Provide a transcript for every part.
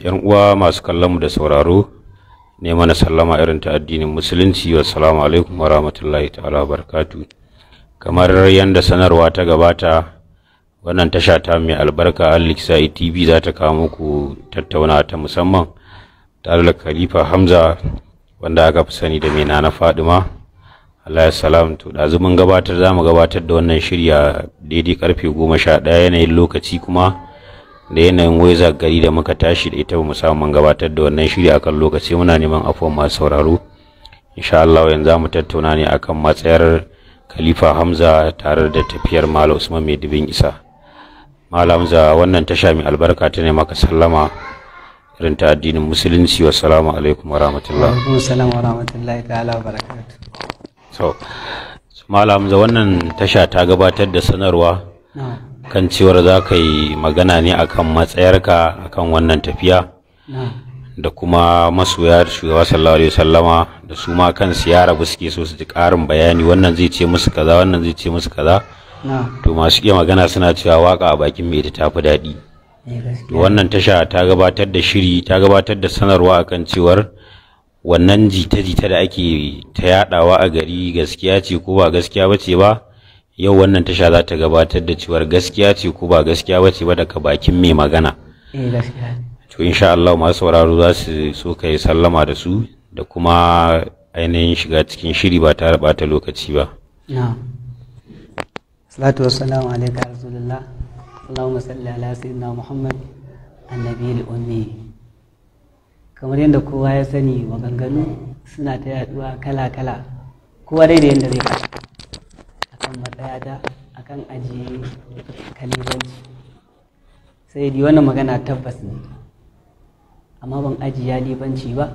yan uwa masu kallon mu da sauraro ne mana sallama irin ta addinin musulunci. Wassalamu alaikum wa rahmatullahi ta'ala wa barakatuh. Kamar yanda sanarwa ta gabata, wannan tasha ta mai albarka Al-Iksai TV za ta kawo muku tattaunawa ta musamman tare da Khalifa Hamza wanda aka fi sani da mai Nana Fadima. Allah ya salam. To da mun gabatar zamu gabatar da wannan shirya daidai karfe 11 yanayin lokaci kuma da yanayin waiza gari da muka tashi da ita mu samu gabatar da wannan shirya akan lokaci. Muna neman afuwan masu sauraro. Insha Allah yanzu zamu tattauna ne akan matsayar Khalifa Hamza tare da tafiyar Malam Usman Mai Dubin Isa. Malam Hamza, wannan tasha mai albarka ta ne maka sallama irin ta addinin musulunci. Wassalamu alaikum wa rahmatullahi. Wa alaikum assalam wa rahmatullahi ta'ala wa barakatuh. So Malam Hamza, wannan tasha ta gabatar da sanarwa kan cewar za ka yi magana ne akan matsayarka akan wannan tafiya da kuma masoya shugaba sallallahu alaihi wasallama da su ma kansu ya rabu suke so su ji ƙarin bayani. Wannan zai ce musu kaza, wannan zai ce musu kaza. To masu iya magana suna cewa waka a bakin mai ta tafi daɗi. To wannan tasha ta gabatar da shiri, ta gabatar da sanarwa akan cewar wannan jita-jita da ake ta yadawa a gari gaskiya ce ko ba gaskiya bace ba. Yau wannan tasha za ta gabatar da cewar gaskiya ce ko ba gaskiya bace ba daga bakin mai magana. To insha Allah masu sauraro za su so kai sallama da su da kuma ainihin shiga cikin shiri ba tare bata lokaci ba. Salatu wassalamu alayka rasulullah. Allahumma salli ala sayyidina Muhammad annabiyil ummi. Kamar yadda kowa ya sani, maganganu suna ta yaduwa kala-kala, kowa dai da yadda zai faɗa akan matsayata akan ajiye kalibanci. Sai dai wannan magana tabbas ne, amma ban ajiye libanci ba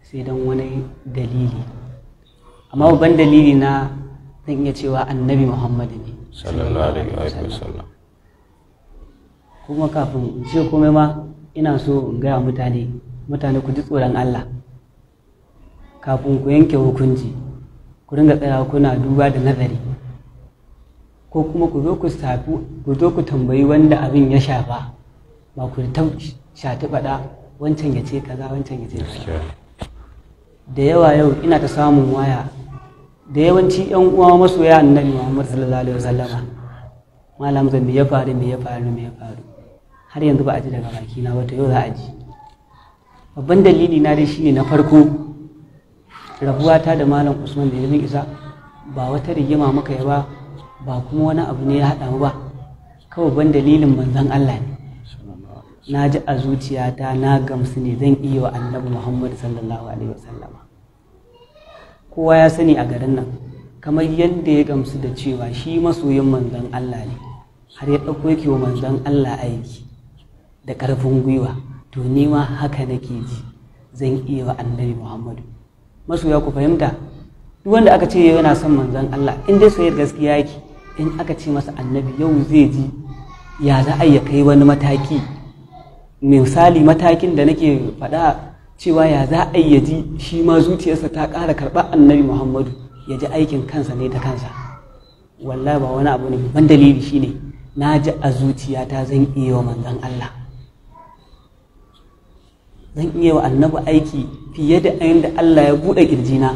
sai don wani dalili. Amma babban dalili na zan iya cewa annabi Muhammad ne sallallahu alaihi wasallam. Kuma kafin in ce komai ma ina so in gaya mutane ku ji tsoron Allah kafin ku yanke hukunci. Ku dinga tsaya kuna duba da nazari, ko kuma ku zo ku tambayi wanda abin ya shafa, ba ku ta shati faɗa wancan ya ce kaza wancan ya ce kaza. Da yawa yau ina ta samun waya da yawanci yan uwa masoya annabi Muhammad sallallahu alaihi wasallama, Malam Hamza me ya faru har yanzu ba a ji daga baki na wata yau za a ji. Babban dalili na dai shine na farko, rabuwata da Malam Usman Mai Dubin Isa ba wata rigima muka yi ba, ba kuma wani abu ne ya haɗa mu ba, kawai ban dalilin manzon Allah ne. Na ji a zuciyata na gamsu ne zan iya wa annabi Muhammad sallallahu alaihi wasallama. Kowa ya sani a garin nan, kamar yadda ya gamsu da cewa shi masoyin manzon Allah ne, har ya ɗauko yake wa manzon Allah aiki da ƙarfin gwiwa, to ni ma haka nake ji zan iya wa annabi Muhammadu. Masoya ku fahimta, duk wanda aka ce yana son manzon Allah, in dai soyayyar gaskiya yake, in aka ce masa annabi yau zai ji ya za a ya kai wani mataki. Misali matakin da nake faɗa cewa ya za a ya ji shi ma zuciyarsa ta ƙara karɓar annabi Muhammadu, ya ji aikin kansa ne ta kansa. Wallahi ba wani abu ne, ban dalili shine na ji a zuciyata zan iya wa manzon Allah, zan iya wa annabi aiki fiye da yadda Allah ya buɗe ƙirjina.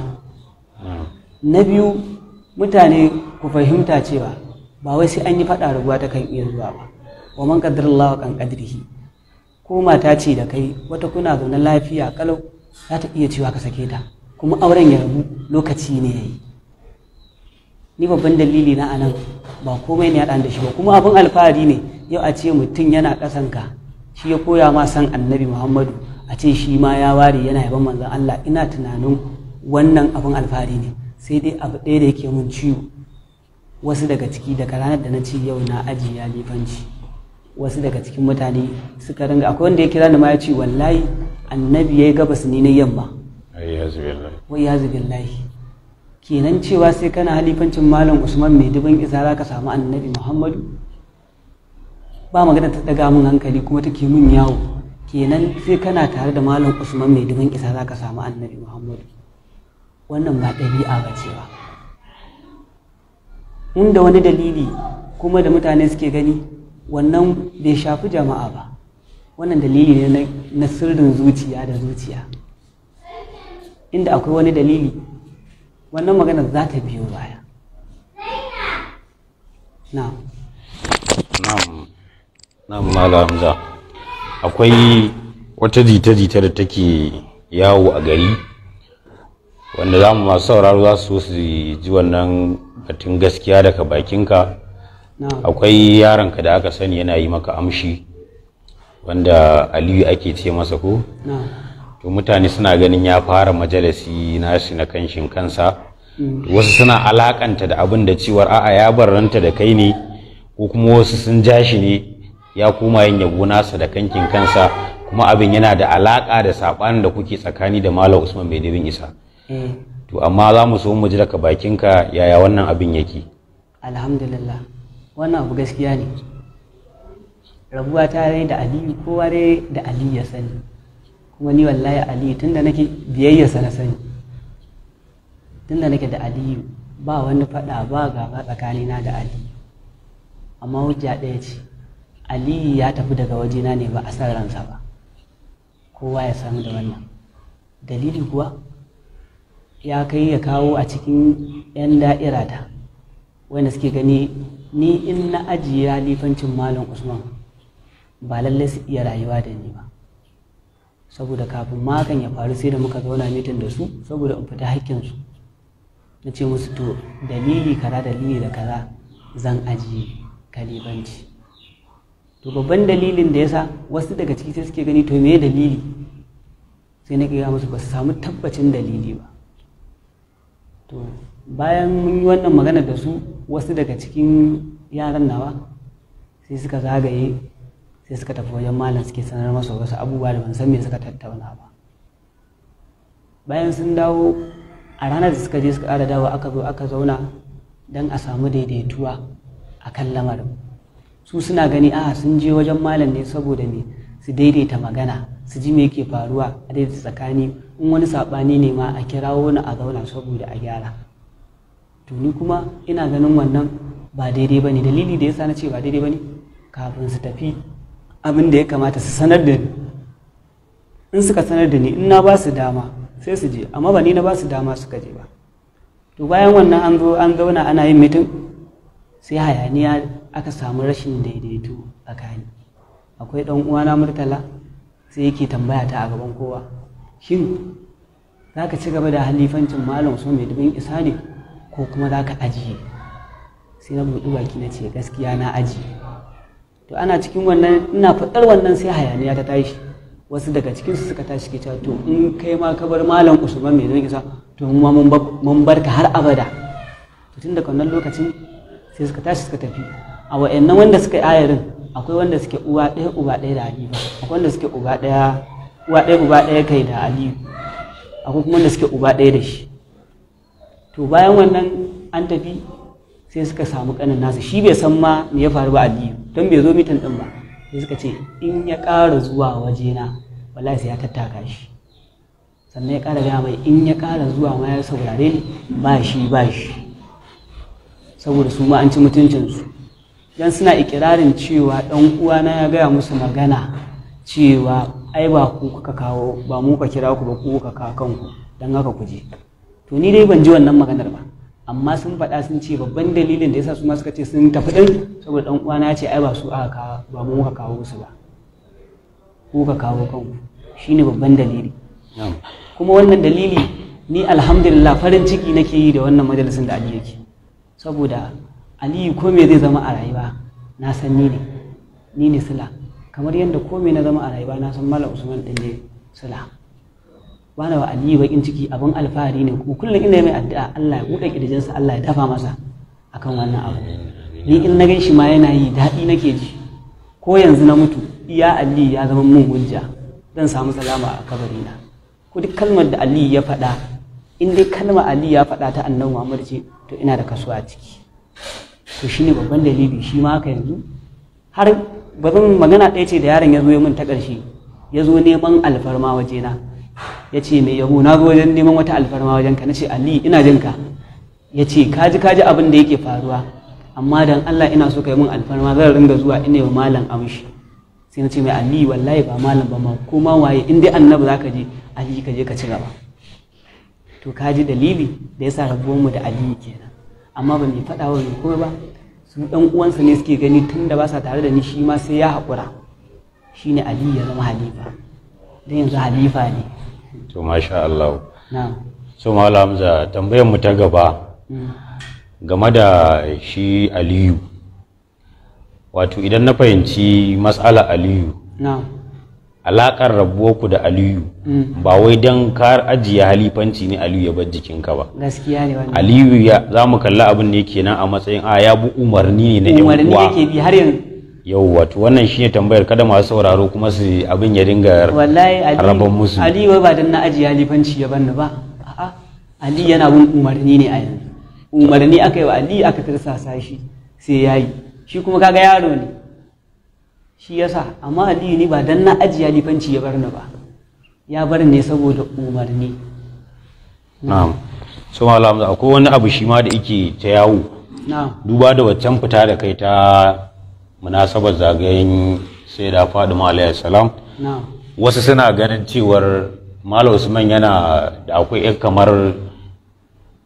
Na biyu, mutane ku fahimta cewa ba wai sai an yi faɗa rabuwa ta kan iya zuwa ba. Wa man qaddarallahu kan qadrihi. Ko mata ce da kai wata kuna zaune lafiya kalau, za ta iya cewa ka sake ta, kuma auren ya rabu lokaci ne yayi. Ni babban dalili na anan ba komai ne ya da shi ba, kuma abin alfahari ne yau a ce mutum yana ƙasanka, shi ya koya ma san annabi Muhammadu, a ce shi ma ya ware yana yaban manzon Allah. Ina tunanin wannan abin alfahari ne. Sai dai abu ɗaya da yake mun ciwo, wasu daga ciki daga ranar da na ce yau na ajiye lifanci, wasu daga cikin mutane suka ringa, akwai wanda ya kira ni ma ya ce wallahi annabi ya yi gabas ni na yamma. Wai ya zubillahi. Kenan cewa sai kana halifancin Malam Usman Mai Dubin Isa za ka samu annabi Muhammadu? Ba magana ta daga mun hankali kuma take mun yawo. Kenan sai kana tare da Malam Usman Mai Dubin Isa za ka samu annabi Muhammadu? Wannan ba ɗabi'a ba ce ba. Inda wani dalili kuma da mutane suke gani, wannan bai shafi jama'a ba, wannan dalili ne na sirrin zuciya da zuciya. Inda akwai wani dalili wannan maganar za ta biyo baya. Na'am Malam Hamza, akwai wata jita-jita da take yawo a gari wanda za mu masu sauraro za su ji wannan batun gaskiya daga bakinka. Akwai yaronka da aka sani yana yi maka amshi wanda Aliyu ake ce masa ko? To mutane suna ganin ya fara majalisi nashi na kanshin kansa, wasu suna alakanta da abin da cewar a'a ya barranta da kai ne, ko kuma wasu sun ja shi ne ya koma yin yabo nasa da kankin kansa, kuma abin yana da alaka da sabanin da kuke tsakani da Malam Usman Mai Dabin Isa. To amma za mu so mu ji daga bakinka yaya wannan abin yake. Alhamdulillah, wannan abu gaskiya ne. Rabuwa ta rai da Aliyu, kowa dai da Aliyu ya sani, kuma ni wallahi Aliyu tunda nake biyayyarsa na sani. Tunda nake da Aliyu ba wani faɗa ba gaba tsakanina da Aliyu, amma hujja ɗaya ce, Aliyu ya tafi daga wajena ne ba a san ransa ba, kowa ya samu da wannan. Dalili kuwa ya kai ya kawo a cikin 'yan da'irata wanda suke gani ni in na ajiye halifancin Malam Usman ba lallai su iya rayuwa da ni ba, saboda kafin makan ya faru sai da muka zauna mitin da su saboda in fita haƙƙinsu. Na ce musu to dalili kaza dalili da kaza zan ajiye kalibanci. To babban dalilin da yasa wasu daga ciki sai suke gani to me dalili, sai na kira musu ba su samu tabbacin dalili ba. To bayan mun yi wannan magana da su, wasu daga cikin yaran nawa sai suka zagaye, sai suka tafi wajen malam suke sanar masa wasu abubuwa da ban san me suka tattauna ba. Bayan sun dawo, a ranar da suka je suka ƙara dawo aka zauna don a samu daidaituwa a kan lamarin. Su suna gani sun je wajen malam ne saboda me su daidaita magana, su ji me yake faruwa a daidaita tsakani, in wani saɓani ne ma a kirawo ni a zauna saboda a gyara. To ni kuma ina ganin wannan ba daidai ba ne. Dalili da yasa na ce ba daidai ba ne, kafin su tafi abin da ya kamata su sanar da ni. In suka sanar da ni, in na ba su dama sai su je, amma ba ni na ba su dama suka je ba. To bayan wannan an zo an zauna ana yin mitin, sai hayaniya aka samu rashin daidaito tsakani. Akwai ɗan uwana Murtala sai yake tambaya ta a gaban kowa, shin za ka ci gaba da halifancin Malam Usman Mai Dabin Isa ne ko kuma za ka ajiye? Sai na buɗi baki na ce gaskiya na ajiye. To ana cikin wannan, ina faɗar wannan sai hayaniya ta tashi. Wasu daga cikinsu suka tashi ke cewa to in kai ma ka bar Malam Usman Mai Dabin Isa to mu ma mun bar ka har abada. To tun daga wannan lokacin sai suka tashi suka tafi. A wa'annan wanda suka yi ayarin, akwai wanda suke uwa ɗaya uba ɗaya da Aliyu, akwai wanda suke uwa ɗaya uba ɗaya kai da Aliyu, akwai kuma wanda suke uba ɗaya da shi. To bayan wannan an tafi, sai suka samu ƙanin nasa, shi bai san ma me ya faru ba Aliyu, don bai zo mitin ɗin ba. Sai suka ce in ya ƙara zuwa wajena wallahi sai ya tattaka shi. Sannan ya ƙara gaya mai in ya ƙara zuwa ma ya saurare ni ba shi, saboda su ma an ci mutuncinsu. Dan suna ikirarin cewa ɗan uwana ya gaya musu magana cewa ai ba ku kuka kawo, ba mu ka kira ku ba, ku kuka kawo kanku, dan haka ku je. To ni dai ban ji wannan maganar ba, amma sun faɗa sun ce babban dalilin da yasa su ma suka ce sun tafi din saboda ɗan uwana ya ce ai ba su aka kawo, ba mu ka kawo su ba, ku ka kawo kanku, shine babban dalili. Kuma wannan dalili ni alhamdulillah farin ciki nake yi da wannan majalisin da Ali yake, saboda Aliyu ko me zai zama a rayuwa na san ni ne sila, kamar yadda ko me na zama a rayuwa na san Malam Usman din ne sila. Bana wa Aliyu bakin ciki, abin alfahari ne, kuma kullum ina mai addu'a Allah ya buɗe kirjinsa, Allah ya dafa masa akan wannan abu. Ni in na gan shi ma yana yi daɗi nake ji. Ko yanzu na mutu, iya Aliyu ya zama mun hujja, zan samu salama a kabarina. Ko duk kalmar da Aliyu ya faɗa, in dai kalmar Aliyu ya faɗa ta Annabi Muhammad ce, to ina da kaso a ciki. To shine babban dalili, shi ma haka yanzu har bazan magana ɗaya ce da yaron ya zo ya min ta ƙarshe, ya zo neman alfarma wajena, ya ce mai yabo na zo wajen neman wata alfarma wajen ka. Na ce Ali ina jin ka. Ya ce kaji abin da yake faruwa, amma dan Allah ina so ka yi min alfarma, zan ringa zuwa ina yi wa malam amshi. sai na ce mai Ali wallahi ba malam ba ma ko ma waye in dai annabi zaka je Ali ka je ka ci gaba. To ka ji dalili da yasa rabuwanmu da Ali kenan, amma ba mai faɗa wa mai komai ba, su ɗan uwansa ne suke gani tun da ba sa tare da ni shi ma sai ya haƙura, shi ne Ali ya zama halifa, don yanzu halifa ne. To masha Allah. Na. So Malam Hamza, tambayar mu ta gaba game da shi Aliyu. Wato idan na fahimci mas'ala Aliyu. Na. Alaƙar rabuwarku da Aliyu ba wai don ka ajiye halifanci ne Aliyu ya bar jikinka ba. Gaskiya ne wannan. Aliyu za mu kalli abin ne kenan a matsayin ya bi umarni ne na yan uwa. Umarni yake bi har yanzu. Yau wato wannan shine tambayar, kada masu sauraro kuma su abin ya dinga raban musu. Aliyu ba dan na ajiye halifanci ya banni ba. A'a, Ali yana bin umarni ne a yanzu. Umarni aka yi wa Ali aka tirsasa shi sai yayi. Shi kuma kaga yaro ne. Shi yasa, amma Aliyu ni ba dan na ajiye halifanci ya bar ni ba, ya bar ne saboda umarni. Na'am. So Malam Hamza, akwai wani abu shi ma da yake ta yawo. Na'am. Duba da waccan fita da kai ta munasabar zagayen sai da Fadima alayhi salam. Na'am. Wasu suna ganin cewar Malam Usman yana da akwai kamar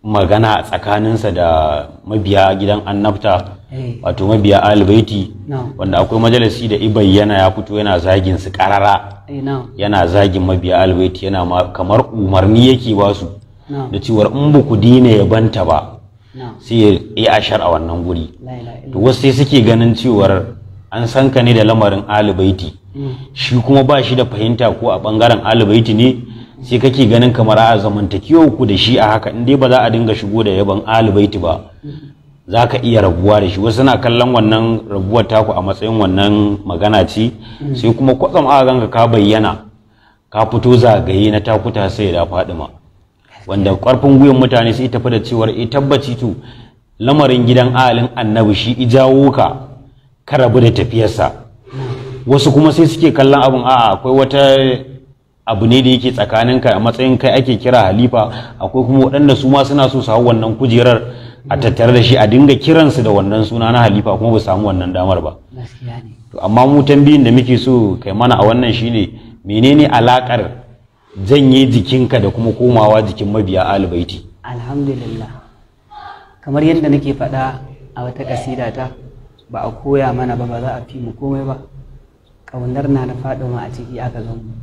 magana tsakaninsa da mabiya gidan annabta. Wato mabiya alibaiti wanda akwai majalisi da bayyana ya fito yana zagin su karara, yana zagin mabiya alibaiti, yana kamar umarni yake ba su da cewar in ba ku dina ya banta ba sai ya yi ashar a wannan guri. To wasu sai suke ganin cewar an san ka ne da lamarin alibaiti, shi kuma ba shi da fahimta ko a bangaren alibaiti ne, sai kake ganin kamar a zamantakewar ku da shi a haka in dai ba za a dinga shigo da yaban alibaiti ba za ka iya rabuwa da shi. Wasu na kallon wannan rabuwar taku a matsayin wannan magana ce, sai kuma kwatsam aka ganka ka bayyana ka fito zagaye na takuta sai da Fadima, wanda ƙarfin gwiwan mutane sai tafi da cewar tabbaci to lamarin gidan alin annabi shi ijawo ka rabu da tafiyarsa. Wasu kuma sai suke kallon abin akwai wata abu ne da yake tsakaninka a matsayin kai ake kira halifa, akwai kuma waɗanda su ma suna so su hau wannan kujerar a tattare da shi a dinga kiransu da wannan suna na halifa kuma ba samu wannan damar ba. To amma mu tambayin da muke so kai mana a wannan shine menene alakar janye jikinka da kuma komawa jikin mabiya alibaiti? Alhamdulillah, kamar yadda nake faɗa a wata kasida ta, ba a koya mana ba za a fi mu komai ba. Ƙaunar na Fadima a ciki aka zo mu.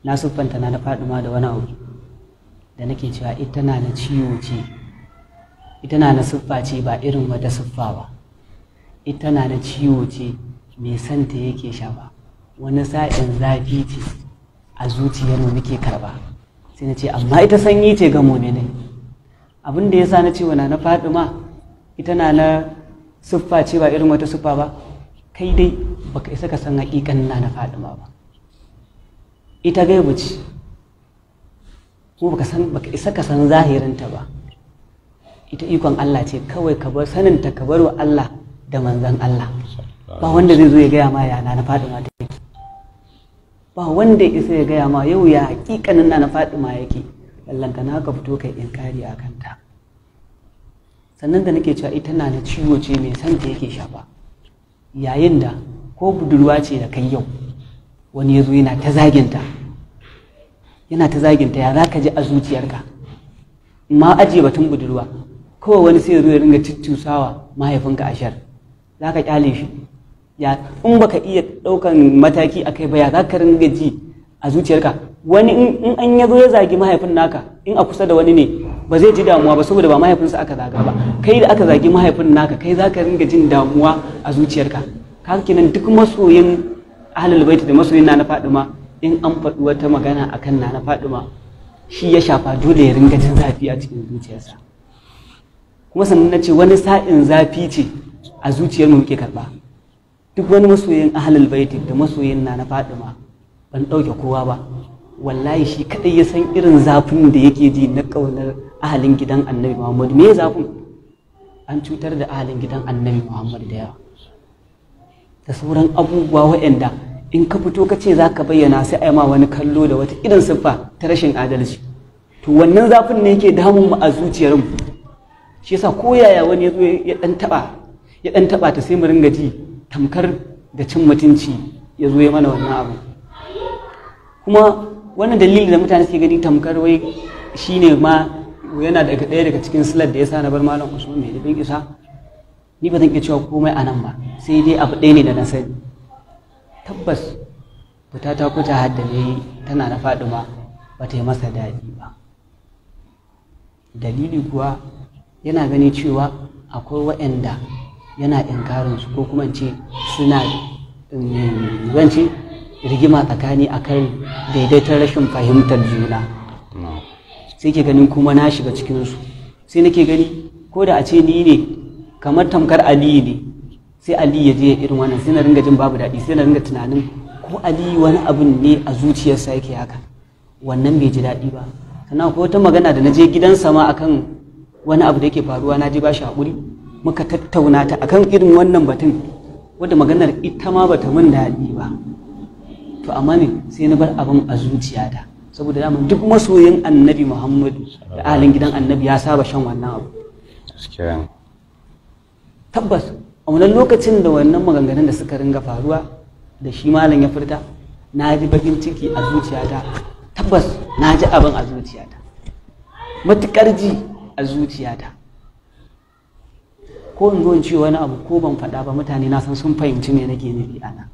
Na siffanta na Fadima da wani abu da nake cewa ita na ciwo ce, ita na siffa ce ba irin wata siffa ba, ita na ciwo ce mai santa yake sha ba, wani sa'in zafi ce a zuciyar mu muke karba. Sai na ce amma ita sanyi ce ga mu'minai. Abin da yasa na ce wa na Fadima ita na siffa ce ba irin wata siffa ba, kai dai baka isa ka san haƙiƙanin na Fadima ba. Ita gaibu ce, kuma baka isa ka san zahirinta ba. Ita ikon Allah ce kawai, ka bar saninta ka bar wa Allah da manzan Allah. Ba wanda zai zo ya gaya ma ya na Fadima take, ba wanda isa ya gaya ma yau ya hakikanin na Fadima yake, ballanta na ka fito kai inkari a kanta. Sannan da nake cewa ita na ciwo ce mai santa yake shafa, yayin da ko budurwa ce da kai yau wani ya zo yana ta zaginta ya za ka ji a zuciyarka? Ma ajiye batun budurwa, kawai wani sai ya zo ya ringa cuccusawa mahaifinka ashar, za ka kyale shi? Ya in baka iya ɗaukan mataki a kai ba, ya za ka ringa ji a zuciyarka? Wani in an ya zo ya zagi mahaifin naka, in a kusa da wani ne ba zai ji damuwa ba saboda ba mahaifinsa aka zaga ba. Kai da aka zagi mahaifin naka, kai za ka ringa jin damuwa a zuciyarka. Ka kenan duk masoyin ahlul baiti da masoyin na Fadima, in an faɗi wata magana akan na Fadima shi ya shafa, dole ya ringa jin zafi a cikin zuciyarsa. Kuma sannan na ce wani sa'in zafi ce a zuciyar mu muke karɓa. Duk wani masoyin ahlul baiti da masoyin na Fadima ban ɗauke kowa ba, wallahi shi kaɗai ya san irin zafin da yake ji na ƙaunar ahalin gidan annabi Muhammad. Me zafin? An cutar da ahalin gidan annabi Muhammad da yawa, da sauran abubuwa waɗanda in ka fito ka ce za ka bayyana sai a yi ma wani kallo da wata irin siffa ta rashin adalci. To wannan zafin ne yake damun mu a zuciyarmu. Shi yasa ko yaya wani ya zo ya dan taba ta sai mu ringa ji tamkar da cin mutunci ya zo ya mana wannan abu. Kuma wannan dalili da mutane suke gani tamkar wai shine ma yana daga ɗaya daga cikin silar da ya sa na bar Malam Usman Mai Dubin Isa, ni ba zan iya cewa komai a nan ba, sai dai abu ɗaya ne da na sani. Tabbas fita ta kuta hadda ne tana na Fadima ba ta yi masa daɗi ba. Dalili kuwa yana gani cewa akwai waɗanda yana inkarin su, ko kuma ce suna zance rigima tsakani akan daidaiton rashin fahimtar juna. Sai ke ganin kuma na shiga cikinsu, sai nake gani ko da a ce ni ne kamar tamkar Aliyu ne, sai Aliyu ya je irin wannan, sai na ringa jin babu daɗi, sai na ringa tunanin ko Aliyu wani abin ne a zuciyarsa yake haka, wannan bai ji daɗi ba. Sannan akwai wata magana da na je gidansa ma akan wani abu da yake faruwa, na je ba shi haƙuri, muka tattauna ta akan irin wannan batun, wadda maganar ita ma bata min daɗi ba. To amma me sai na bar abin a zuciyata, saboda dama duk masoyin Annabi Muhammadu da ahalin gidan Annabi ya saba shan wannan abu. Tabbas a wannan lokacin da wannan maganganun da suka ringa faruwa da shi malam ya furta, na ji bakin ciki a zuciyata. Tabbas na ji abin a zuciyata, matuƙar ji a zuciyata. Ko in zo in ce wani abu ko ban faɗa ba, mutane na san sun fahimci me nake nufi ana.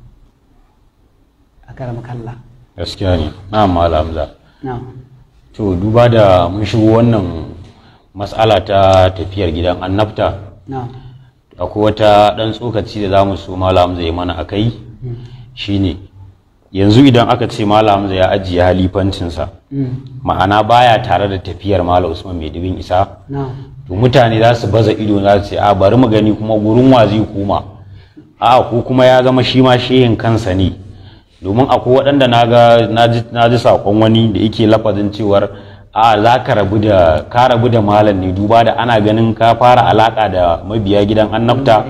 A karam kalla. Gaskiya ne. Na Malam Hamza. Na. To duba da mun shigo wannan mas'ala ta tafiyar gidan annabta. Na. Akwai wata ɗan tsokaci da za mu so Malam Hamza ya mana a kai, shine yanzu idan aka ce Malam Hamza ya ajiye halifancinsa, ma'ana baya tare da tafiyar Malam Usman Mai Dubin Isa, to mutane za su baza ido, za su ce a bari mu gani kuma gurin wa zai koma, a ko kuma ya zama shi ma shehin kansa ne. Domin akwai waɗanda na ji saƙon wani da yake lafazin cewar a za ka rabu da malam ne, duba da ana ganin ka fara alaƙa da mabiya gidan annabta,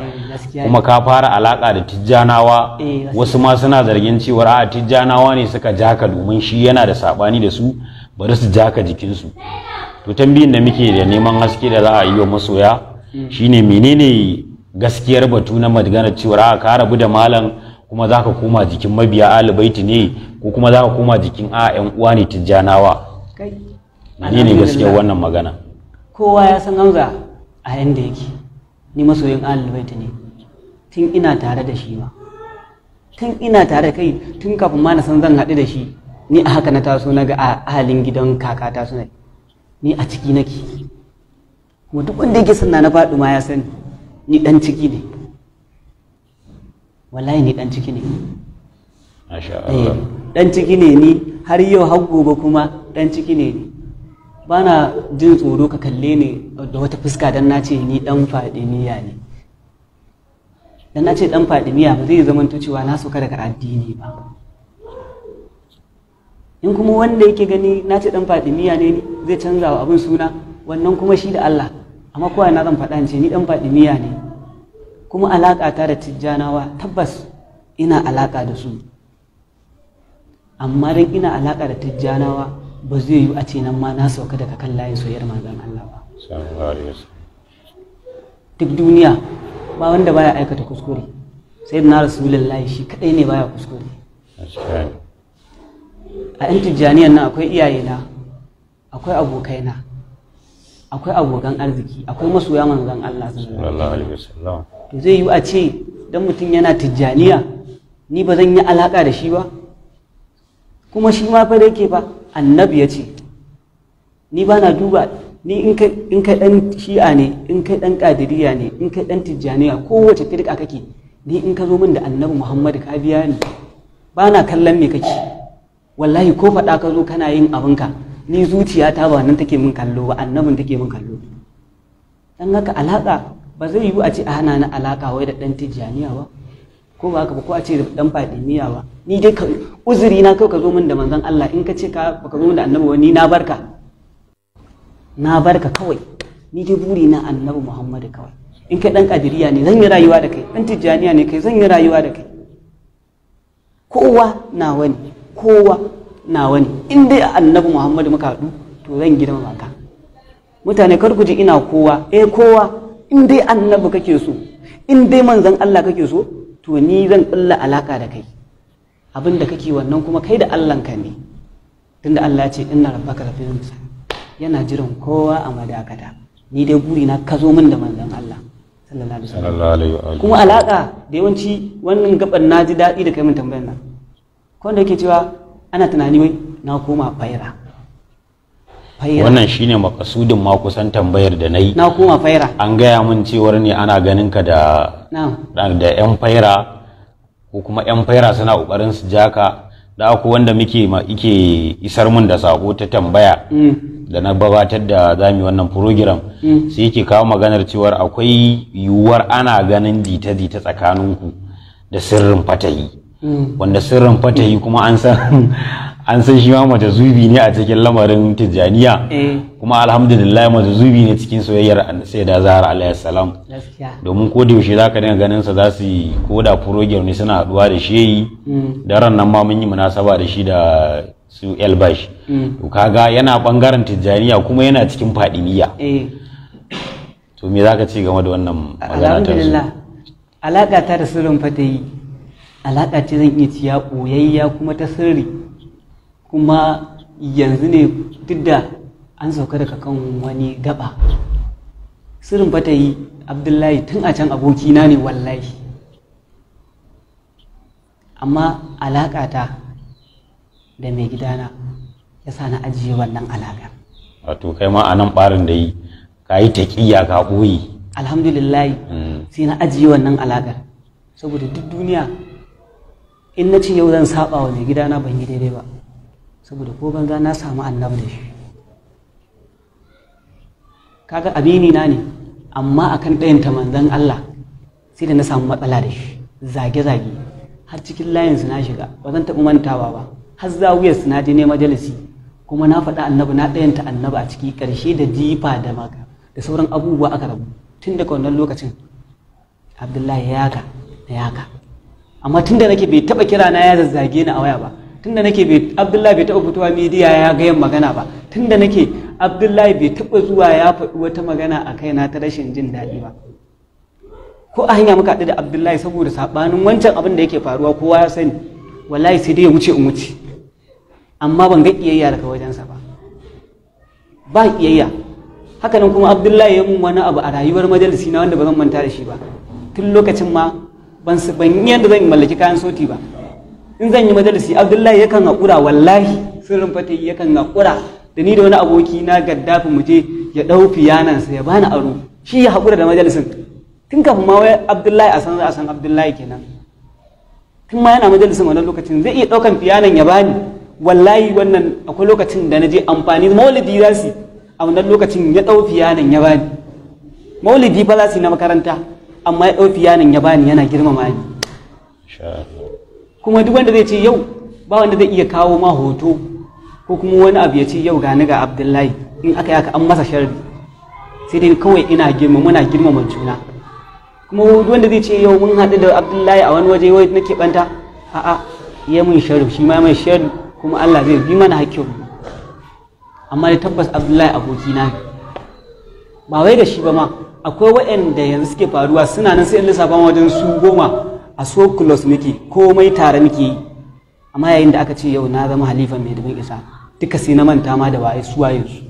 kuma ka fara alaƙa da tijjanawa. Wasu ma suna zargin cewar a tijjanawa ne suka jaka domin shi yana da saɓani da su, bari su jaka jikinsu. To tambayin da muke da neman haske da za a yi wa masoya shine menene gaskiyar batu na maganar cewar a ka rabu da malam kuma za ka koma jikin mabiya alibaiti ne, ko kuma za ka koma jikin yan uwa ne tijjanawa? Menene gaskiyar wannan magana? Kowa ya san Hamza a yanda yake, ni masoyin alibaiti ne tun ina tare da shi ma, tun ina tare da kai, tun kafin ma na san zan haɗu da shi, ni a haka na taso na ga ahalin gidan kakata suna, ni a ciki nake. Kuma duk wanda yake sanna na faɗi ma ya sani ni ɗan ciki ne, wallahi ni ɗan ciki ne. Masha Allah. Ɗan ciki ne ni, har yau har gobe kuma ɗan ciki ne ni. Ba na jin tsoro ka kalle ni da wata fuska don na ce ni ɗan Fadimiya ne. Dan na ce ɗan Fadimiya ba zai zama cewa na sauka daga addini ba. In kuma wanda yake gani na ce ɗan Fadimiya ne ni zai canza wa abin suna, wannan kuma shi da Allah. Amma kowa na zan faɗa ce ni ɗan Fadimiya ne. Kuma alaƙa ta da tijjanawa tabbas ina alaƙa da su. Amma dan ina alaƙa da tijjanawa ba zai yi a ce nan ma na sauka daga kan layin soyayyar manzon Allah ba. Duk duniya ba wanda baya aikata kuskure, sai na Rasulullahi shi kadai ne baya kuskure. A yan tijjaniyan nan akwai iyayena, akwai abokaina, akwai abokan arziki, akwai masoya manzon Allah sallallahu alaihi wasallam. To zai yi a ce dan mutum yana tijjaniya ni ba zan yi alaka da shi ba? Kuma shi ma fa da yake ba annabi ya ce ni ba na duba, ni in kai dan shi'a ne, in kai dan kadiriya ne, in kai dan tijjaniya, kowace firka kake, ni in ka zo min da annabi Muhammad ka biya ni, ba na kallon me kake. Wallahi ko faɗa ka zo kana yin abinka, ni zuciyata ba nan take min kallo ba, annabin take min kallo. Dan haka alaka ba zai yiwu a ce a hana na alaka wai da dan tijjaniya ba, ko ba haka ba, ko a ce da dan Fadimiya ba. Ni dai uzuri na kai ka zo min da manzon Allah, in ka ce ka baka zo min da annabi ba, ni na barka kawai. Ni dai buri na annabi Muhammad kawai. In kai dan kadiriya ne zan yi rayuwa da kai, dan tijjaniya ne kai zan yi rayuwa da kai. Kowa nawa ne, in dai annabi Muhammad muka haɗu to zan girmama ka. Mutane kar ku ji ina kowa, kowa in dai annabi kake so, in dai manzon Allah kake so, to ni zan ƙulla alaka da kai. abin da kake wannan kuma kai da Allahnka ne, tunda Allah ya ce inna rabbaka labil mirsad, yana jiran kowa a madakata. Ni dai buri na ka zo min da manzon Allah sallallahu alaihi wasallam. Kuma alaka da yawanci wannan gaban naji daɗi da kai min tambayar nan, ko wanda yake cewa ana tunani wai na koma faira. Wannan shine makasudin ma kusan tambayar da nayi. Na koma faira. An gaya min cewar ne ana ganin ka da yan faira, ko kuma yan faira suna kokarin su jaka. Da aku wanda ike isar min da sako ta tambaya da na gabatar da zami wannan program, sai yake kawo maganar cewar akwai yiwuwar ana ganin jita-jita tsakaninku da sirrin fatahi, wanda sirrin fatahi kuma an san shi ma matazubi ne a cikin lamarin tijjaniya, kuma alhamdulillah matazubi ne cikin soyayyar Sayyida Zahra alayhi salam. Domin ko da yaushe zaka dinga ganin sa za su yi ko da program ne suna haduwa da shehi, da ran nan ma mun yi munasaba da shi da su Elbash. To kaga yana bangaren tijjaniya kuma yana cikin fadiliya. To me zaka ce game da wannan magana ta su? Alhamdulillah, alaka ta da sirrin fatahi alaka ce zan iya ciya boyayya kuma ta sirri, kuma yanzu ne duk da an sauka daga kan wani gaba. Sirrin fatahi Abdullahi tun a can abokina ne wallahi, amma alaƙata da mai gidana ya sa na ajiye wannan alaƙa. Wato kai ma a nan ɓarin da yi ka yi taƙiyya ka ɓoye. Alhamdulillah, sai na ajiye wannan alaƙar, saboda duk duniya in na ce yau zan saba wa mai gidana ban yi daidai ba, saboda ko banza na samu annabi da shi. Kaga amini na ne, amma akan ɗayanta manzon Allah sai da na samu matsala da shi, zage-zage har cikin layinsu na shiga, ba zan taɓa mantawa ba, har zawiyarsu na je ne majalisi, kuma na faɗa annabi, na ɗayanta annabi a ciki, ƙarshe da jifa da maka da sauran abubuwa aka rabu. Tun daga wannan lokacin Abdullahi ya yaka, amma tun da nake bai taɓa kira na ya zazzage ni a waya ba, tun da nake Abdullahi bai taɓa fitowa midiya ya ga yin magana ba, tun da nake Abdullahi bai taɓa zuwa ya faɗi wata magana a kaina ta rashin jin daɗi ba. Ko a hanya muka haɗu da Abdullahi, saboda saɓanin wancan abin da yake faruwa kowa ya sani, wallahi sai dai ya wuce in wuce, amma ban ga ƙiyayya daga wajensa ba ƙiyayya. Hakanan kuma Abdullahi ya mun wani abu a rayuwar majalisi na wanda ba zan manta da shi ba. Tun lokacin ma ban yi yadda zan mallaki kayan soti ba. In zan yi majalisi Abdullahi yakan haƙura, wallahi sirrin fatahi yakan haƙura da ni da wani aboki na Gaddafi mu je ya ɗau fiyanansa ya bani aro, shi ya haƙura da majalisin. Tun kafin ma wai Abdullahi a san Abdullahi kenan. Tun ma yana majalisin wannan lokacin zai iya ɗaukan fiyanan ya bani. Wallahi wannan akwai lokacin da na je amfani maulidi za su a wannan lokacin ya ɗau fiyanan ya bani. Maulidi fa za su yi na makaranta, amma ya ɗau fiyanan ya bani, yana girmama ni. Kuma duk wanda zai ce yau ba wanda zai iya kawo ma hoto ko kuma wani abu ya ce yau ga ni ga Abdullahi, in aka yaka an masa sharri, sai dai kawai muna girmama juna. Kuma duk wanda zai ce yau mun haɗu da Abdullahi a wani waje wai nake banta, a'a ya mun sharri, shi ma mai sharri, kuma Allah zai bi mana hakkin mu. Amma da tabbas Abdullahi abokina ne, ba wai da shi ba ma, akwai waɗanda yanzu suke faruwa suna nan sai in lissafa wajen su 10 a so close muke, komai tare muke yi, amma yayin da aka ce yau na zama halifa mai dubin isa, duka sai na manta ma da waye su waye su.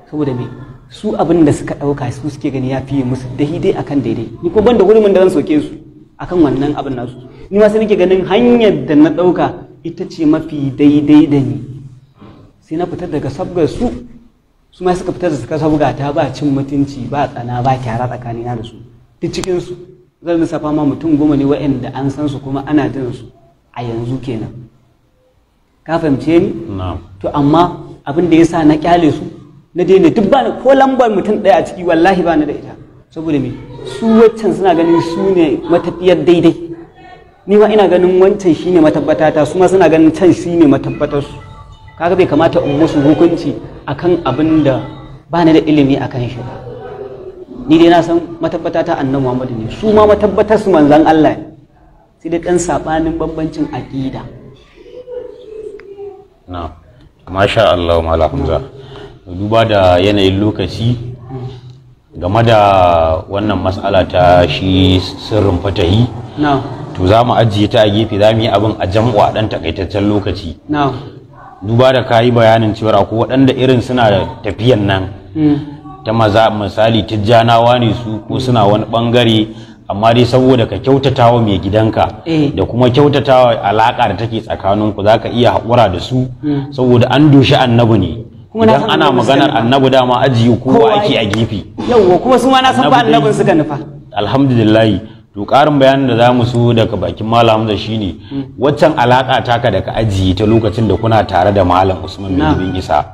Saboda me su abin da suka ɗauka su suke gani ya fiye musu daidai akan daidai, ni ko ban da gurumin da zan soke su akan wannan abin nasu, ni ma sai nake ganin hanyar da na ɗauka ita ce mafi daidai da ni, sai na fitar daga sabgar su ma suka fitar da suka sabga ta, ba cin mutunci ba tsana ba kyara tsakanina da su. Duk cikin su zan lissafa ma mutum 10 ne waɗanda an san su kuma ana jin su a yanzu kenan. Ka fahimce ni? To amma abin da yasa na kyale su na daina, duk bani ko lambar mutum ɗaya a ciki wallahi bani da ita, saboda me su waccan suna ganin su ne matafiyar daidai, ni ma ina ganin wancan shine matabbatata, su ma suna ganin can shine matabbatar su. Kaga bai kamata in musu hukunci akan abin da bani da ilimi akan shi ba. Ni dai na san matabbatata Annabi Muhammad ne, su ma matabbatar su manzon Allah ne, sai dai dan sabanin bambancin aqida. Na masha Allah Malam Hamza, duba da yanayin lokaci game da wannan mas'ala ta shi sirrin fatahi, to za mu ajiye ta a gefe, za mu yi abin a jam'u a ɗan takaitaccen lokaci. Duba da ka yi bayanin cewar akwai waɗanda irin suna da tafiyan nan ta maza, misali tijjanawa ne su ko suna wani ɓangare, amma dai saboda ka kyautata wa mai gidanka da kuma kyautata wa alaƙa da take tsakaninku za ka iya haƙura da su saboda an doshi annabi ne. Idan ana maganar annabi dama ajiye kowa ake a gefe. Yawwa kuma su ma na san ba annabin suka nufa. Alhamdulillah. To ƙarin bayanin da za mu so daga bakin Malam Hamza shine waccan alaƙa taka da ka ajiye ta lokacin da kuna tare da Malam Usman bin Isa,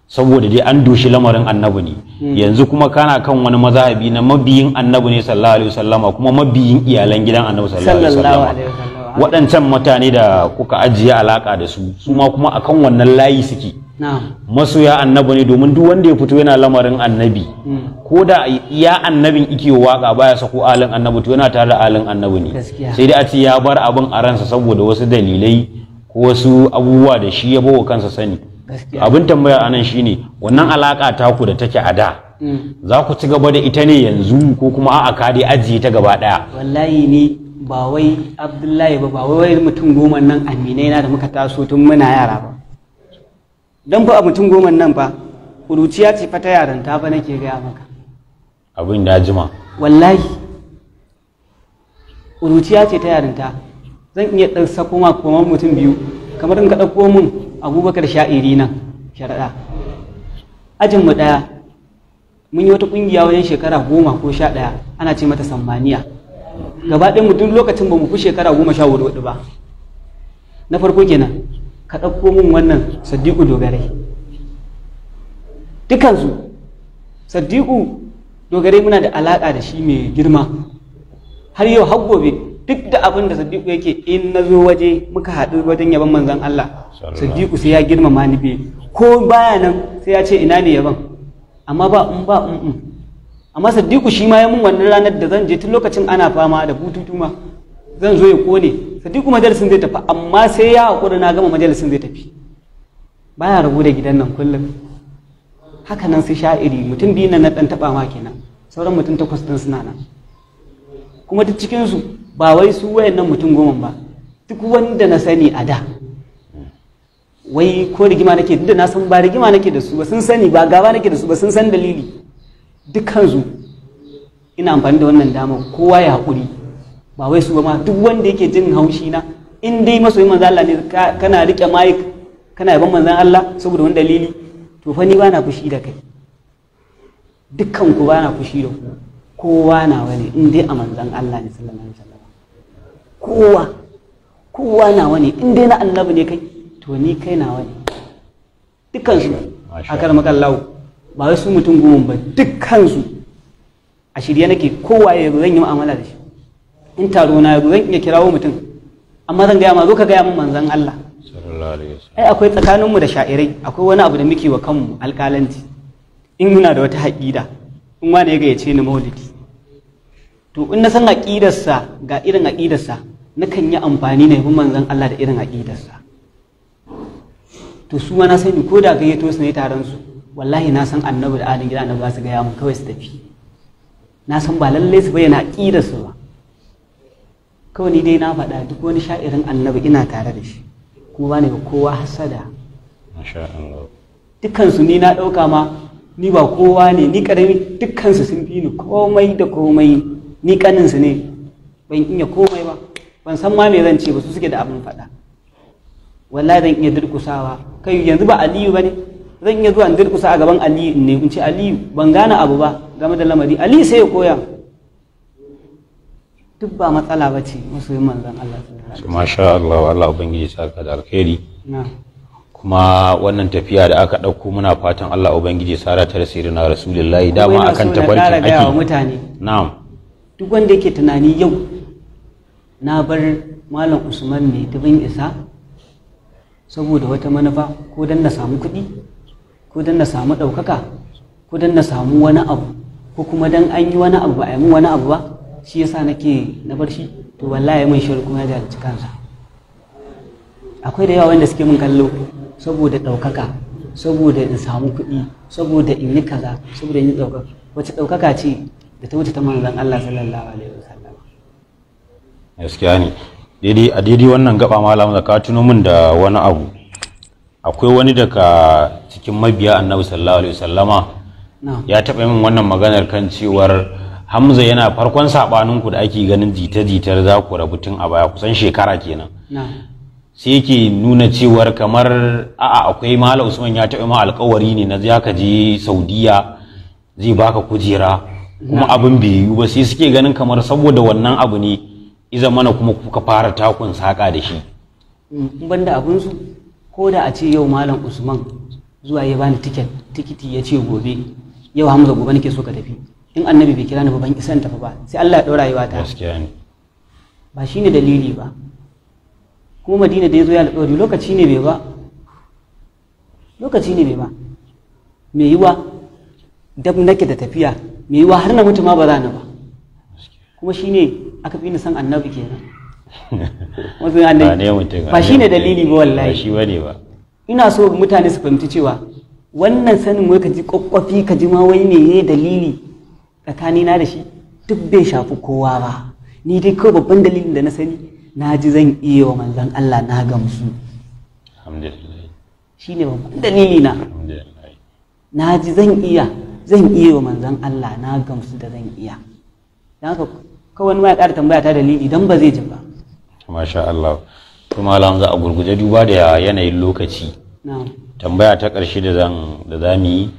saboda dai an doshi lamarin annabi ne, yanzu kuma kana kan wani mazhabi na mabiyin annabi ne sallallahu alaihi wasallama, kuma mabiyin iyalan gidan annabi sallallahu alaihi wasallama. Waɗancan mutane da kuka ajiye alaƙa da su ma kuma akan wannan layi suke. Masoya annabi ne, domin duk wanda ya fito yana lamarin annabi, ko da ya annabin ike waka baya sako alin annabi, to yana tare da alin annabi ne. Sai dai a ce ya bar abin a ransa saboda wasu dalilai ko wasu abubuwa da shi ya bawa kansa sani. Abin tambaya anan shine wannan alaka taku da take a da, za ku ci gaba da ita ne yanzu ko kuma a'a ka dai ajiye ta gaba daya? Wallahi ni ba wai Abdullahi ba wai mutum goma nan aminai na da muka taso tun muna yara ba. Dan fa a mutum goma nan fa kuruciya ce fa ta yaranta fa nake gaya maka. Abin da jima. Wallahi kuruciya ce ta yaranta. Zan iya ɗan sako ma kuma mutum biyu, kamar in ka ɗauko mun Abubakar Sha'iri nan sharaɗa. Ajin mu ɗaya mun yi wata ƙungiya wajen shekara 10 ko 11 ana ce mata Sammaniya. Gaba ɗaya mu duk lokacin ba mu fi shekara 14 ba. Na farko kenan ka ɗauko min wannan Sadiku Dogarai. Dukansu Sadiku Dogarai muna da alaƙa da shi mai girma har yau har gobe, duk da abin da Sadiku yake, in na zo waje muka haɗu wajen yaban manzon Allah, Sadiku sai ya girmama ni be, ko baya nan sai ya ce ina ne yaban, amma ba amma Sadiku shi ma ya mun wannan ranar da zan je tun lokacin ana fama da bututu ma zan zo ya kone, Sadiku majalisin zai tafi, amma sai ya haƙura na gama majalisin zai tafi, baya rabu da gidan nan kullum. Haka nan sai Sha'iri, mutum biyu na ɗan taɓa ma kenan, sauran mutum 8 ɗin suna nan, kuma duk cikinsu ba wai su wayannan mutum 10 ba, duk wanda na sani a da, wai ko rigima nake, duk da na san ba rigima nake da su ba, sun sani ba gaba nake da su ba, sun san dalili, dukkansu ina amfani da wannan dama kowa ya haƙuri, ba wai su ba ma, duk wanda yake jin haushi na, in dai masoyin manzan Allah ne, kana riƙe mic kana yaban manzan Allah saboda wani dalili, to fa ni ba na fushi da kai, dukkan ku ba na fushi da ku, kowa na wani in dai a manzan Allah ne sallallahu alaihi wasallam, kowa na wani in dai na annabi ne kai, to ni kai na wani, dukkansu a karmakallahu, ba wai su mutum 10 ba, dukkansu a shirye nake, kowa ya zo zan yi mu'amala da shi, in taro na yazo zan iya kirawo mutum, amma zan gaya ma zo ka gaya min manzon Allah. Ai akwai tsakaninmu da sha'irai akwai wani abu da muke wa kanmu alƙalanci, in muna da wata haƙida, in wani ya gayyace ni maulidi, to in na san aƙidarsa ga irin aƙidarsa, nakan yi amfani na yabi manzon Allah da irin aƙidarsa. To su ma na sani ko da gayyato su ne taron su, wallahi na san annabi da alin gida annabi za su gaya mun kawai su tafi, na san ba lallai su bayyana aƙidarsu ba, kawai ni dai na faɗa duk wani sha'irin annabi ina tare da shi, kuma ba ne ga kowa hasada. Dukkansu ni na ɗauka ma ni ba kowa ne, ni ƙarami, dukkansu sun fi ni komai da komai, ni ƙaninsu ne, ban iya komai ba, ban san ma me zan ce ba, su suke da abin faɗa. Wallahi zan iya durƙusawa, kai yanzu ba Aliyu ba ne, zan iya zuwa in durƙusa a gaban Aliyu in ne in ce Aliyu ban gane abu ba game da lamari, Aliyu sai ya koya. Duk ba matsala ba ce masoyin manzon Allah. Masha Allah, Allah ubangiji saka da alkhairi. Kuma wannan tafiya da aka ɗauko muna fatan Allah ubangiji sara ta rasirina rasulullahi, dama akan tafarkin ake. Mutane. Na'am. Duk wanda yake tunani yau na bar Malam Usman ne dubin isa saboda wata manufa, ko dan na samu kuɗi, ko dan na samu ɗaukaka, ko dan na samu wani abu, ko kuma dan an yi wani abu ba a yi min wani abu ba, shi yasa nake na bar shi, to wallahi mun shiru kuma ya dalci kansa. Akwai da yawa wanda suke mun kallo saboda ɗaukaka, saboda in samu kuɗi, saboda in yi kaza, saboda in yi ɗaukaka. Wace ɗaukaka ce da ta wuce ta manzon Allah sallallahu alaihi wasallam? gaskiya ne. A daidai wannan gaba malam da ka tuno min da wani abu. Akwai wani daga cikin mabiya annabi sallallahu alaihi wasallama ya taɓa min wannan maganar kan cewar Hamza yana farkon saɓaninku da ake ganin jita-jitar za ku rabu tun a baya kusan shekara kenan. Sai yake nuna cewar kamar akwai Malam Usman ya taɓa ma alƙawari ne na za ka je Saudiya zai baka kujera kuma abin bai yiwu ba, sai suke ganin kamar saboda wannan abu ne iza mana kuma kuka fara takun saƙa da shi. Banda abinsu ko da a ce yau Malam Usman zuwa ya bani tikiti ya ce gobe yau Hamza gobe nake so ka tafi, in annabi bai kira ni ba ban isan tafi ba, sai Allah ya ɗora rayuwa ta. Gaskiya ne. Ba shine dalili ba. Kuma Madina da ya zo ya alƙawari lokaci ne bai ba. Lokaci ne bai ba. Me yiwa dab nake da tafiya, me yiwa har na mutu ma ba za ni ba. Kuma shine aka fi ni san annabi kenan. Wasu annabi. Ba shine dalili ba wallahi. Ba shi bane ba. Ina so mutane su fahimci cewa wannan sanin wai ka ji kwakwafi ka ji ma wai ne dalili tsakanina da shi duk bai shafi kowa ba. Ni dai kawai babban dalilin da na sani na ji zan iya wa manzan Allah na gamsu. Alhamdulillah. Shi ne babban dalili na. Alhamdulillah. Na ji zan iya wa manzan Allah na gamsu da zan iya. Don haka kawai ma ya ƙara tambaya ta dalili don ba zai ji ba. Masha Allah. Kuma Malam za a gurguje duba da yanayin lokaci. Tambaya ta ƙarshe da za mu yi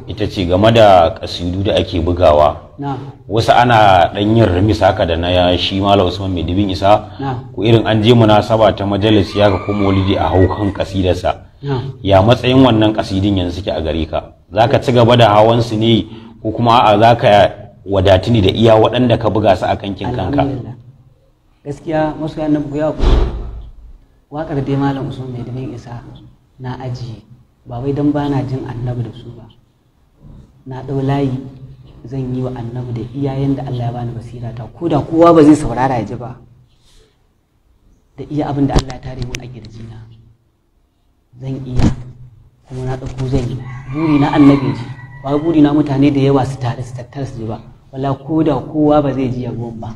ita ce game da kasidu da ake bugawa. Wasu ana ɗan yin remis haka da na shi Malam Usman mai dubin isa ko irin an je munasaba ta majalisi ya ka kuma walidi a haukan kasidarsa. Ya matsayin wannan kasidin yanzu suke a gare ka? Za ka ci gaba da hawan su ne ko kuma a'a za ka wadatu ne da iya waɗanda ka buga su a kankin kanka? Gaskiya masu yana buya waƙar dai Malam Usman mai dubin isa na ajiye ba wai don ba na jin annabi da su ba. Na ɗau layi zan yi wa annabi da iyayen da Allah ya bani basira ta, ko da kowa ba zai saurara ya ji ba, da iya abin da Allah ya tare mun a kirjina zan iya, kuma na ɗauko zan yi. Buri na annabi ji, ba buri na mutane da yawa su tare su tattara su ji ba, wala ko da kowa ba zai ji yabon ba.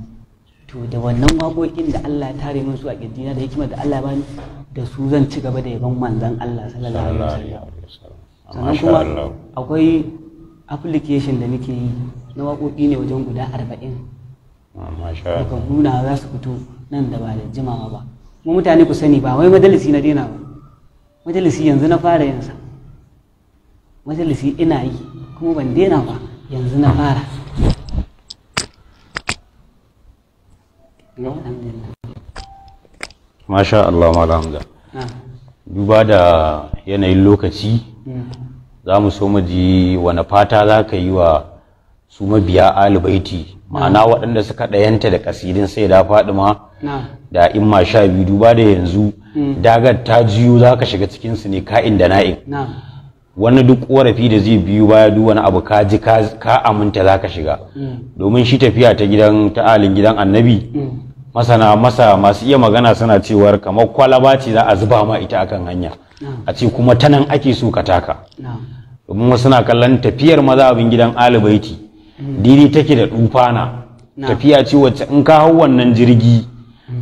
To da wannan waƙoƙin da Allah ya tare mun su a kirjina da hikimar da Allah ya bani da su zan ci gaba da yabon manzon Allah sallallahu alaihi wasallam. Sannan kuma akwai application da muke yi na waƙoƙi ne wajen guda 40 daga nuna za su fito nan da ba da jimawa ba. Kuma mutane ku sani ba wai majalisi na daina ba, majalisi yanzu na fara yansa, majalisi ina yi kuma ban daina ba, yanzu na fara. Masha Allah Malam Hamza. Duba da yanayin lokaci za mu so mu ji wani fata za ka yi wa su mabiya alibaiti, ma'ana waɗanda suka ɗayanta da kasidin sai da Fadima da imma 12. Duba da yanzu dagar ta jiyo za ka shiga cikinsu ne ka'in da na'in. Wani duk ƙorafi da zai biyu baya duk wani abu ka ji ka aminta za ka shiga, domin shi tafiya ta alin gidan annabi masu iya magana suna cewar kamar kwalaba ce za a zuba ma ita akan hanya a ce kuma ta nan ake so ka taka. Domin wasu na kallon tafiyar mazhabin gidan alibaiti diri take da dufana, tafiya ce wacce in ka hau wannan jirgi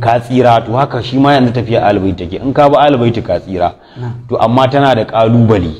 ka tsira, to haka shi ma yanzu tafiya alibaiti take, in ka bi alibaiti ka tsira. To amma tana da kalubale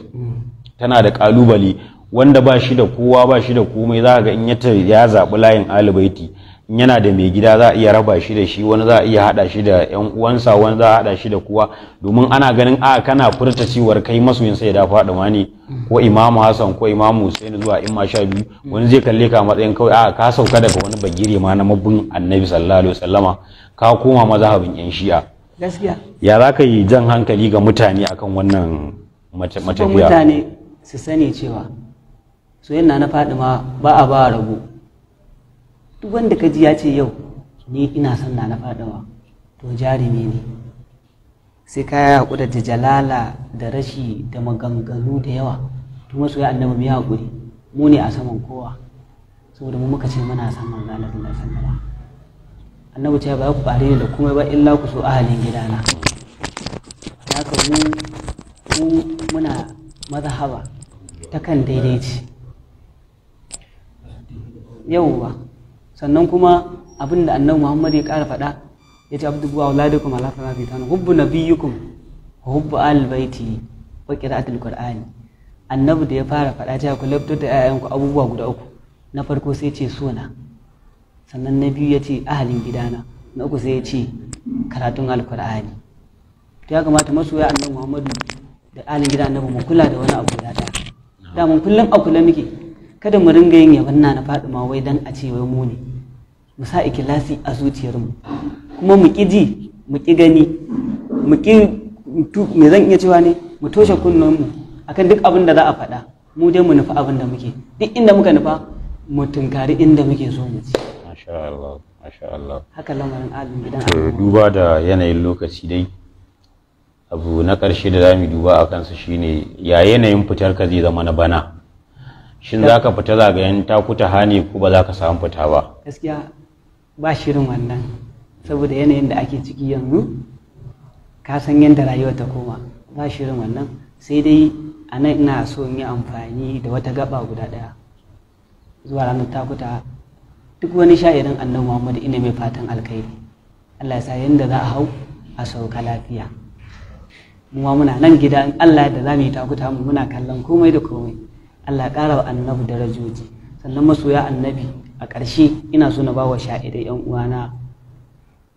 wanda ba shi da kowa ba shi da komai, za ga in ya zaɓi layin alibaiti in yana da mai gida za a iya raba shi da shi, wani za a iya hada shi da yan uwansa, wani za a hada shi da kowa, domin ana ganin kana furta cewar kai masoyin sai da Fadima ne ko Imamu Hassan ko Imamu Hussein zuwa imma 12. Wani zai kalle ka matsayin kawai ka sauka daga wani bagire ma na mabbin Annabi sallallahu alaihi wasallama ka koma mazhabin yan Shi'a. Gaskiya ya za ka yi jan hankali ga mutane akan wannan matafiya? Mutane su sani cewa soyayya na Fadima ba a ba rago. Duk wanda ka ji ya ce yau ni ina son na Fadima to jarumi ne, sai ka yi haƙura da jalala da rashi da maganganu da yawa. To masoya annabi mu yi haƙuri, mu ne a saman kowa, saboda mu muka ce muna son manzo Allah sallallahu alaihi wasallam. Annabi ce ba ku bare ni da komai ba illa ku so ahalin gidana. Haka muna mazhaba ta kan daidaici yauwa. Sannan kuma abin da annabi Muhammad ya ƙara faɗa yace abdu wa auladukum ala salatitan hubbu nabiyyukum wa hubbu al-baiti wa qira'atul qur'ani. Annabi da ya fara faɗa cewa ku labtar da 'ya'yanku abubuwa guda uku, na farko sai ce sona, sannan na biyu ya ce ahalin gidana, na uku sai ya ce karatun alkur'ani. To ya kamata masoya annabi Muhammadu da ahalin gidan annabi mu kula da wani abu guda ɗaya. Da mun kullum a kula muke, kada mu ringa yin yaban na Fatima wai dan a ce wai mu ne. Mu sa ikilasi a zuciyarmu, kuma mu ƙi ji, mu ƙi gani, mu ƙi me zan iya cewa ne, mu toshe kunnenmu akan duk abin da za a faɗa. Mu dai mu nufi abin da muke, duk inda muka nufa mu tunkari inda muke so mu ci. Masha Allah, masha Allah. Haka lamarin alim gidan duba da yanayin lokaci dai, abu na ƙarshe da za mu duba a kansa shine ya yanayin fitar ka zai zama na bana. Shin za ka fita zagayen takuta hani ko ba za ka samu fita ba? Gaskiya ba shirin wannan, saboda yanayin da ake ciki yanzu ka san yadda rayuwa ta koma, ba shirin wannan. Sai dai a nan ina so in yi amfani da wata gaba guda ɗaya zuwa ranar takuta. Duk wani sha'irin annabi Muhammadu ina mai fatan alkhairi, Allah ya sa yanda za a hau a sauka lafiya. Mu ma muna nan gida in Allah da za mu yi takuta mu muna kallon komai da komai. Allah ya ƙara wa annabi darajoji. Sannan masoya annabi, a ƙarshe ina so na ba wa sha'irai yan uwana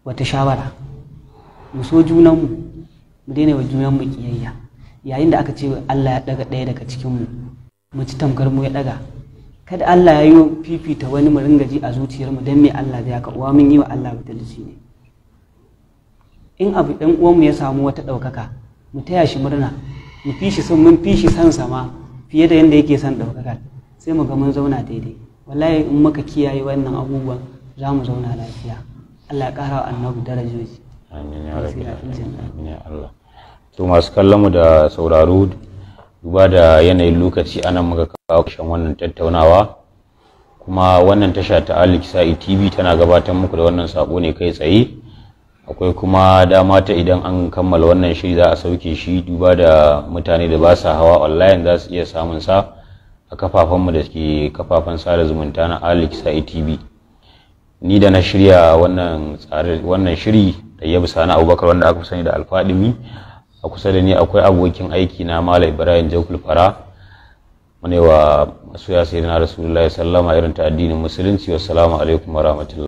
wata shawara. Mu so junanmu, mu daina wa junanmu kiyayya. Yayin da aka ce Allah ya ɗaga ɗaya daga cikinmu, mu ci tamkar mu ya ɗaga. Kada Allah ya yi fifita wani mu ringa ji a zuciyarmu don me Allah zai haka, uwa mun yi wa Allah butulci ne. In abu ɗan uwanmu ya samu wata ɗaukaka, mu taya shi murna, mu fi shi son, mun fi shi son sama fiye da yadda yake son ɗaukaka, sai mu ga mun zauna daidai. Wallahi in muka kiyaye wannan abubuwan za mu zauna lafiya. Allah ya ƙara wa annabi darajoji. Amin ya rabbi, amin ya Allah. To masu kallon mu da sauraro, duba da yanayin lokaci anan muka kawo ƙarshen wannan tattaunawa, kuma wannan tasha ta Al-Kisa'i TV tana gabatar muku da wannan sako ne kai tsaye. Akwai kuma dama ta idan an kammala wannan shiri za a sauke shi, duba da mutane da ba sa hawa online za su iya samun sa a kafafenmu da ke kafafen sada zumunta na Al-Kisa'i TV. Ni da na shirya wannan shiri da Yabu Sani Abubakar wanda aka sani da Alfadimi. A kusa da ni akwai abokin aiki na Malam Ibrahim Jakul Fara. Mune wa masoya sayyidina Rasulullahi sallama irin ta addinin musulunci. Wassalamu alaikum warahmatullahi.